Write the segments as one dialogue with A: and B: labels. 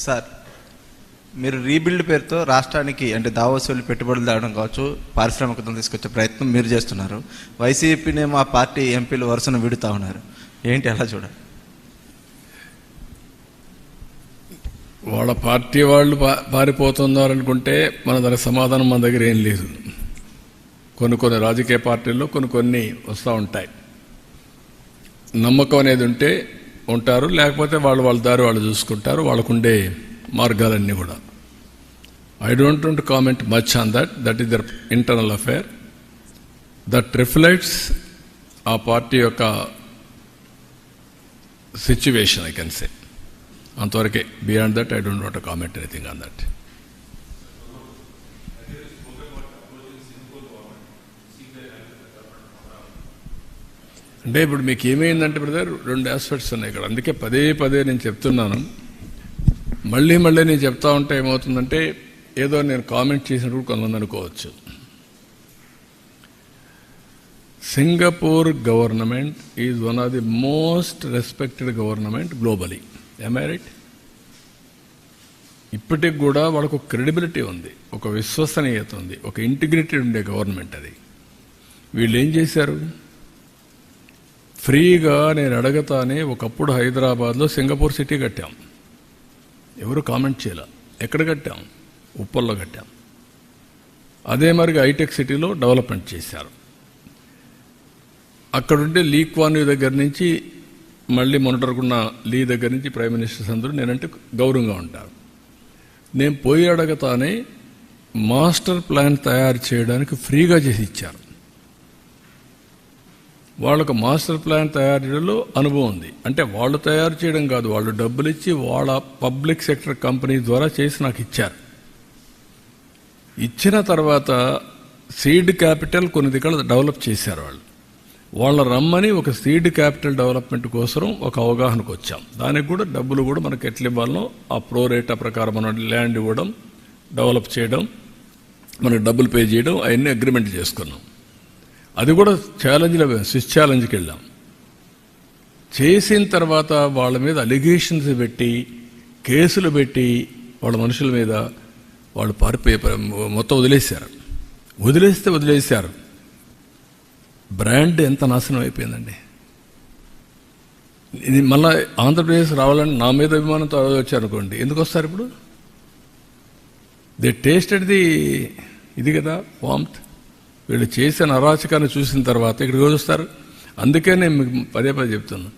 A: Sir, మీరు rebuild పేరుతో రాష్ట్రానికి అంటే దావోస్ వెళ్ళి పెట్టుబడులు తేవడం కావచ్చు, పారిశ్రామికతను తీసుకొచ్చే ప్రయత్నం మీరు చేస్తున్నారు. వైసీపీనే మా పార్టీ ఎంపీలు వరుసను విడుతూ ఉన్నారు. ఏంటి అలా చూడాలి?
B: వాళ్ళ పార్టీ వాళ్ళు పారిపోతున్నారనుకుంటే మన దానికి సమాధానం మన దగ్గర ఏం లేదు. కొన్ని రాజకీయ పార్టీల్లో కొన్ని వస్తూ ఉంటాయి. నమ్మకం అనేది ఉంటే ఉంటారు, లేకపోతే వాళ్ళ దారి వాళ్ళు చూసుకుంటారు. వాళ్ళకుండే మార్గాలన్నీ కూడా. I don't want to comment much on that is there internal affair. That reflects ఆ పార్టీ యొక్క సిచ్యువేషన్, ఐ కెన్ సే. అంతవరకే. Beyond that I don't want to comment anything on that. అంటే ఇప్పుడు మీకు ఏమైందంటే బ్రదర్, 2 ఆస్పెక్ట్స్ ఉన్నాయి ఇక్కడ. అందుకే పదే నేను చెప్తున్నాను. మళ్ళీ నేను చెప్తా ఉంటే ఏమవుతుందంటే ఏదో నేను కామెంట్ చేసినప్పుడు కొంతమంది అనుకోవచ్చు. Singapore government is one of the most respected government globally. am I right? ఇప్పటికి కూడా వాళ్ళకు ఒక క్రెడిబిలిటీ ఉంది, ఒక విశ్వసనీయత ఉంది, ఒక ఇంటిగ్రిటీ ఉండే గవర్నమెంట్ అది. వీళ్ళు ఏం చేశారు? ఫ్రీగా నేను అడగతానే ఒకప్పుడు హైదరాబాద్లో సింగపూర్ సిటీ కట్టాం. ఎవరు కామెంట్ చేయాల. ఎక్కడ కట్టాం? ఉప్పల్లో కట్టాం. అదే మరిగా హైటెక్ సిటీలో డెవలప్మెంట్ చేశారు. అక్కడుండే లీ క్వాన్ యూ దగ్గర నుంచి మళ్ళీ మొన్నటరుకున్న లీ దగ్గర నుంచి ప్రైమ్ మినిస్టర్స్ అందరూ నేనంటే గౌరవంగా ఉంటారు. నేను పోయి అడగతానే మాస్టర్ ప్లాన్ తయారు చేయడానికి ఫ్రీగా చేసి ఇచ్చారు. వాళ్ళకు మాస్టర్ ప్లాన్ తయారు చేయడంలో అనుభవం ఉంది. అంటే వాళ్ళు తయారు చేయడం కాదు, వాళ్ళు డబ్బులు ఇచ్చి వాళ్ళ పబ్లిక్ సెక్టర్ కంపెనీ ద్వారా చేసి నాకు ఇచ్చారు. ఇచ్చిన తర్వాత సీడ్ క్యాపిటల్ కొన్ని దగ్గర డెవలప్ చేశారు. వాళ్ళ రమ్మని ఒక సీడ్ క్యాపిటల్ డెవలప్మెంట్ కోసం ఒక అవగాహనకు వచ్చాం. దానికి కూడా డబ్బులు కూడా మనకు ఎట్లా ఇవ్వాలనో ఆ ప్రో రేటా ప్రకారం మనం ల్యాండ్ ఇవ్వడం, డెవలప్ చేయడం, మనకు డబ్బులు పే చేయడం, అవన్నీ అగ్రిమెంట్ చేసుకున్నాం. అది కూడా ఛాలెంజ్లో స్విచ్ ఛాలెంజ్కి వెళ్ళాం. చేసిన తర్వాత వాళ్ళ మీద అలిగేషన్స్ పెట్టి కేసులు పెట్టి వాళ్ళ మనుషుల మీద వాళ్ళు మొత్తం వదిలేశారు. బ్రాండ్ ఎంత నాశనం అయిపోయిందండి. ఇది మళ్ళీ ఆంధ్రప్రదేశ్ రావాలని నా మీద అభిమానంతో వచ్చారనుకోండి, ఎందుకు వస్తారు ఇప్పుడు? దే టేస్టెడ్ ఇది కదా వామ్త్. వీళ్ళు చేసిన అరాచకాన్ని చూసిన తర్వాత ఇక్కడికి వస్తారు. అందుకే నేను మీకు పదే చెప్తున్నాను,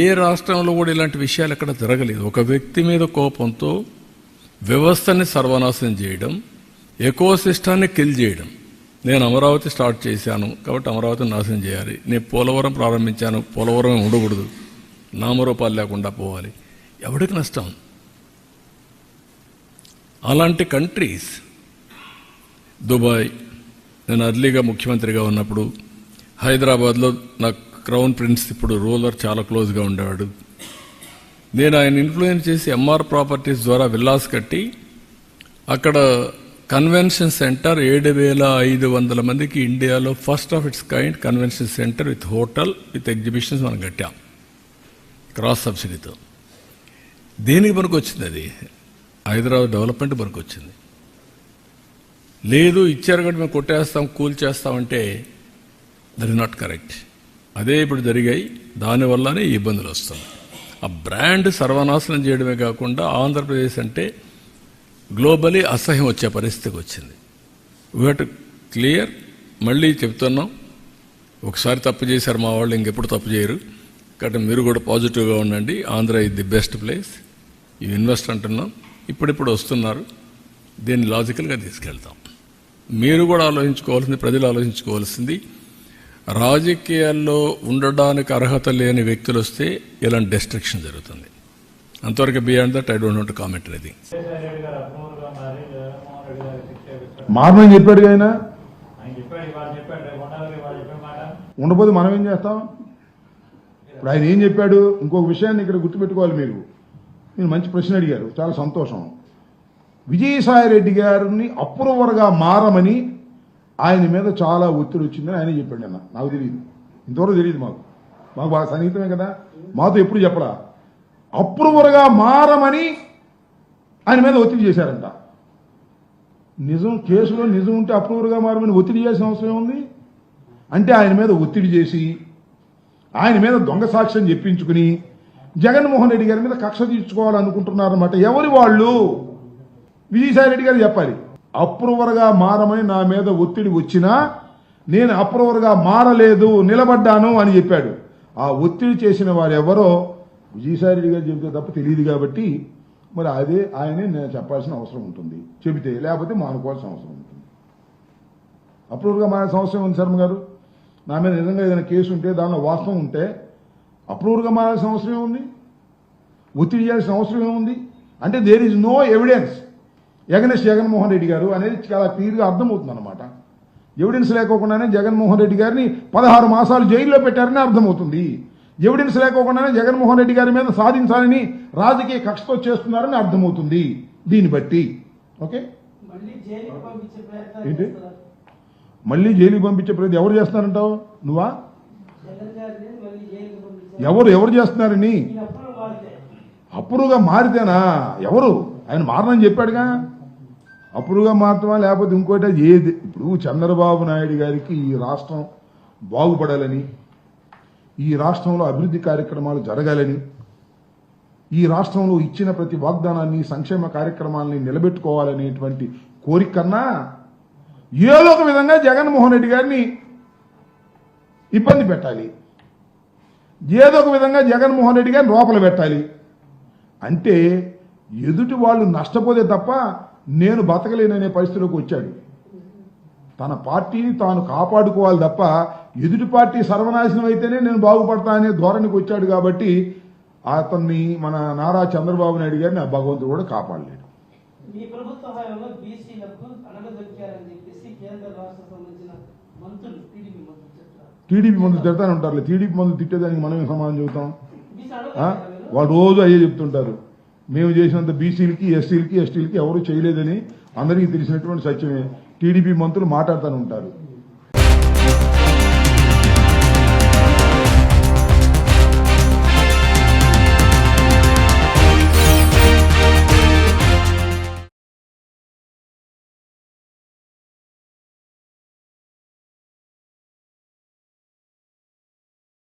B: ఏ రాష్ట్రంలో కూడా ఇలాంటి విషయాలు ఎక్కడ జరగలేదు. ఒక వ్యక్తి మీద కోపంతో వ్యవస్థని సర్వనాశనం చేయడం, ఎకోసిస్టాన్ని కిల్ చేయడం. నేను అమరావతి స్టార్ట్ చేశాను కాబట్టి అమరావతిని నాశనం చేయాలి. నేను పోలవరం ప్రారంభించాను, పోలవరం ఉండకూడదు, నామరూపాలు లేకుండా పోవాలి. ఎవరికి నష్టం? అలాంటి కంట్రీస్. దుబాయ్, నేను అర్లీగా ముఖ్యమంత్రిగా ఉన్నప్పుడు హైదరాబాద్లో నాకు క్రౌన్ ప్రిన్స్ ఇప్పుడు రూలర్ చాలా క్లోజ్గా ఉండేవాడు. నేను ఆయన ఇన్ఫ్లుయెన్స్ చేసి ఎంఆర్ ప్రాపర్టీస్ ద్వారా విల్లాస్ కట్టి అక్కడ కన్వెన్షన్ సెంటర్ 7,500 మందికి ఇండియాలో first of it's kind convention centre with hotel with exhibitions మనం కట్టాం క్రాస్ సబ్సిడీతో. దేనికి పనికి వచ్చింది? అది హైదరాబాద్ డెవలప్మెంట్ పనికి వచ్చింది. లేదు ఇచ్చారు కాబట్టి మేము కొట్టేస్తాం, కూల్ చేస్తామంటే దట్ ఇస్ నాట్ కరెక్ట్. అదే ఇప్పుడు జరిగాయి. దానివల్లనే ఈ ఇబ్బందులు వస్తున్నాయి. ఆ బ్రాండ్ సర్వనాశనం చేయడమే కాకుండా ఆంధ్రప్రదేశ్ అంటే గ్లోబలీ అసహ్యం వచ్చే పరిస్థితికి వచ్చింది. We have to clear. మళ్ళీ చెప్తున్నాం, ఒకసారి తప్పు చేశారు మా వాళ్ళు, ఇంకెప్పుడు తప్పు చేయరు. కాబట్టి మీరు కూడా పాజిటివ్గా ఉండండి. Andhra is the best place. You invest అంటున్నాం. ఇప్పుడిప్పుడు వస్తున్నారు. దీన్ని లాజికల్గా తీసుకెళ్తాం. మీరు కూడా ఆలోచించుకోవాల్సింది, ప్రజలు ఆలోచించుకోవాల్సింది, రాజకీయాల్లో ఉండడానికి అర్హత లేని వ్యక్తులు వస్తే ఇలాంటి డిస్ట్రక్షన్ జరుగుతుంది. అంతవరకు. Beyond that I don't want to comment anything.
C: మారమని చెప్పాడు ఆయన. ఉండబోదు మనం ఏం చేస్తాం? ఇప్పుడు ఆయన ఏం చెప్పాడు? ఇంకొక విషయాన్ని ఇక్కడ గుర్తుపెట్టుకోవాలి. మీరు మంచి ప్రశ్న అడిగారు, చాలా సంతోషం. విజయసాయిరెడ్డి గారిని అప్రూవర్గా మారమని ఆయన మీద చాలా ఒత్తిడి వచ్చిందని ఆయన చెప్పాడు. అన్న నాకు తెలియదు, ఇంతవరకు తెలియదు. మాకు బాగా సన్నిహితమే కదా, మాతో ఎప్పుడు చెప్పడా. అప్రూవర్గా మారమని ఆయన మీద ఒత్తిడి చేశారంట. నిజం కేసులో నిజం ఉంటే అప్రూవర్గా మారమని ఒత్తిడి చేసిన అవసరం ఉంది. అంటే ఆయన మీద ఒత్తిడి చేసి ఆయన మీద దొంగ సాక్ష్యం చెప్పించుకుని జగన్మోహన్ రెడ్డి గారి మీద కక్ష తీర్చుకోవాలనుకుంటున్నారన్నమాట. ఎవరి వాళ్ళు? విజయసాయి రెడ్డి గారు చెప్పాలి. అప్రూవర్గా మారమని నా మీద ఒత్తిడి వచ్చినా నేను అప్రూవర్గా మారలేదు, నిలబడ్డాను అని చెప్పాడు. ఆ ఒత్తిడి చేసిన వారు ఎవరో విజయసాయి రెడ్డి గారు చెబితే తప్ప తెలియదు కాబట్టి మరి అదే ఆయనే నేను చెప్పాల్సిన అవసరం ఉంటుంది. చెబితే లేకపోతే మానుకోవాల్సిన అవసరం ఉంటుంది. అప్రూవర్గా మారాల్సిన అవసరం ఉంది శర్మ గారు. నా మీద నిజంగా ఏదైనా కేసు ఉంటే దానిలో వాస్తవం ఉంటే అప్రూవర్గా మారాల్సిన అవసరం ఏముంది? ఒత్తిడి చేయాల్సిన అవసరం ఏముంది? అంటే there is no evidence against Jaganmohan Reddy గారు అనేది చాలా క్లియర్గా అర్థమవుతుంది అనమాట. ఎవిడెన్స్ లేకోకుండానే జగన్మోహన్ రెడ్డి గారిని 16 మాసాలు జైల్లో పెట్టారని అర్థమవుతుంది. ఎవిడెన్స్ లేకోకుండానే జగన్మోహన్ రెడ్డి గారి మీద సాధించాలని రాజకీయ కక్షతో చేస్తున్నారని అర్థమవుతుంది దీన్ని బట్టి. ఓకే, ఏంటి మళ్ళీ జైలుకి పంపించే ప్రయత్నం ఎవరు చేస్తున్నారంటావు? నువ్వా? ఎవరు చేస్తున్నారని? అప్రూవ్గా మారితేనా? ఎవరు? ఆయన మారనని చెప్పాడుగా. అప్రూవ్గా మారుతామా లేకపోతే ఇంకోటి ఏది? ఇప్పుడు చంద్రబాబు నాయుడు గారికి ఈ రాష్ట్రం బాగుపడాలని, ఈ రాష్ట్రంలో అభివృద్ధి కార్యక్రమాలు జరగాలని, ఈ రాష్ట్రంలో ఇచ్చిన ప్రతి వాగ్దానాన్ని సంక్షేమ కార్యక్రమాలని నిలబెట్టుకోవాలనేటువంటి కోరిక కన్నా ఏదో ఒక విధంగా జగన్మోహన్ రెడ్డి గారిని ఇబ్బంది పెట్టాలి, ఏదో ఒక విధంగా జగన్మోహన్ రెడ్డి గారిని లోపల పెట్టాలి. అంటే ఎదుటి వాళ్ళు నష్టపోతే తప్ప నేను బతకలేననే పరిస్థితిలోకి వచ్చాడు. తన పార్టీని తాను కాపాడుకోవాలి తప్ప ఎదుటి పార్టీ సర్వనాశనం అయితేనే నేను బాగుపడతా అనే ధోరణికి వచ్చాడు. కాబట్టి అతన్ని మన నారా చంద్రబాబు నాయుడు గారిని ఆ భగవంతుడు కూడా కాపాడలేడు.
D: మీ ప్రభుత్వ హయాంలో బీసీలకు అనగదొక్కారని చెప్పేసి కేంద్ర రాష్ట్ర సంబంధించిన మంత్రులు
C: టీడీపీ మందులు తిడతానే ఉంటారు. టీడీపీ మందులు తిట్టేదానికి మనం సమాధానం చెబుతాం?
D: బీసీ అనగదొక్కారా?
C: వాళ్ళు రోజు అయ్యే చెప్తుంటారు. మేము చేసినంత బీసీలకి ఎస్సీలకి ఎస్టీలకి ఎవరు చేయలేదని అందరికీ తెలిసినటువంటి సత్యమే. టీడీపీ మంత్రులు మాట్లాడుతూనే ఉంటారు.